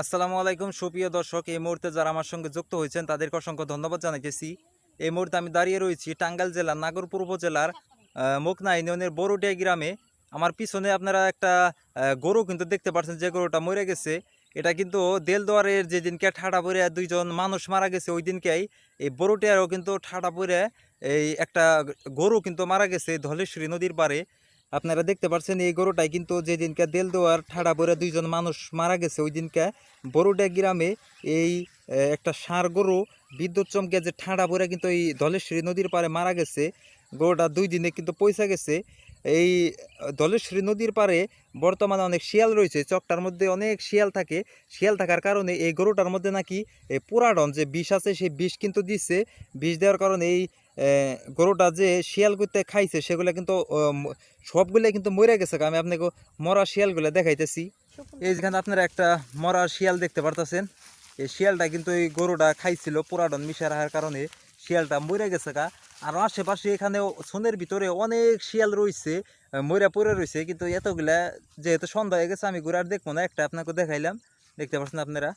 আসসালামু আলাইকুম সুপ্রিয় দর্শক, এই মুহূর্তে যারা আমার সঙ্গে যুক্ত হয়েছেন তাদেরকে অসংখ্য ধন্যবাদ জানাইতেছি। এই মুহূর্তে আমি দাঁড়িয়ে রয়েছি টাঙ্গাইল জেলার নাগরপুর উপজেলার মোকনা ইউনিয়নের বড়টিয়া গ্রামে। আমার পিছনে আপনারা একটা গরু কিন্তু দেখতে পাচ্ছেন, যে গরুটা মরে গেছে। এটা কিন্তু দেলদুয়ারের যেদিনকে ঠাডা পড়ে দুইজন মানুষ মারা গেছে, ওই দিনকেই এই বড়টিয়ারও কিন্তু ঠাডা পড়ে এই একটা গরু কিন্তু মারা গেছে ধলেশ্বরী নদীর পাড়ে। আপনারা দেখতে পাচ্ছেন এই গরুটাই কিন্তু যেদিনকে দেলদুয়ার ঠাডা পড়ে দুইজন মানুষ মারা গেছে, ওই দিনকে বড়ুডিয়া গ্রামে এই একটা ষাঁড় গরু বিদ্যুৎ চমকে যে ঠাডা পড়ে কিন্তু এই ধলেশ্বরী নদীর পাড়ে মারা গেছে। গরুটা 2 দিনে কিন্তু পয়সা গেছে। এই ধলেশ্বরী নদীর পাড়ে বর্তমানে অনেক শিয়াল রয়েছে, চকটার মধ্যে অনেক শিয়াল থাকে। শিয়াল থাকার কারণে এই গরুটার মধ্যে নাকি এই পুরাডন যে বিষ আছে, সেই বিষ কিন্তু দিচ্ছে। বিষ দেওয়ার কারণে এই গরুটা যে শিয়াল করতে খাইছে সেগুলো কিন্তু সবগুলো কিন্তু মরে গেছে। আমি আপনাকে মরা শিয়ালগুলো দেখাইতেছি। এইখানে আপনারা একটা মরা শিয়াল দেখতে পারতেছেন। এই শিয়ালটা কিন্তু এই গরুটা খাইছিল, পুরাডন মিশা রাখার কারণে শিয়ালটা মরে গেছে গা। আর আশেপাশে এখানে সনের ভিতরে অনেক শিয়াল রয়েছে, মরা পড়ে রয়েছে। কিন্তু এতগুলা যেহেতু সন্ধ্যা হয়ে গেছে, আমি ঘুরে আর দেখবো না, একটা আপনাকে দেখাইলাম, দেখতে পাচ্ছেন আপনারা।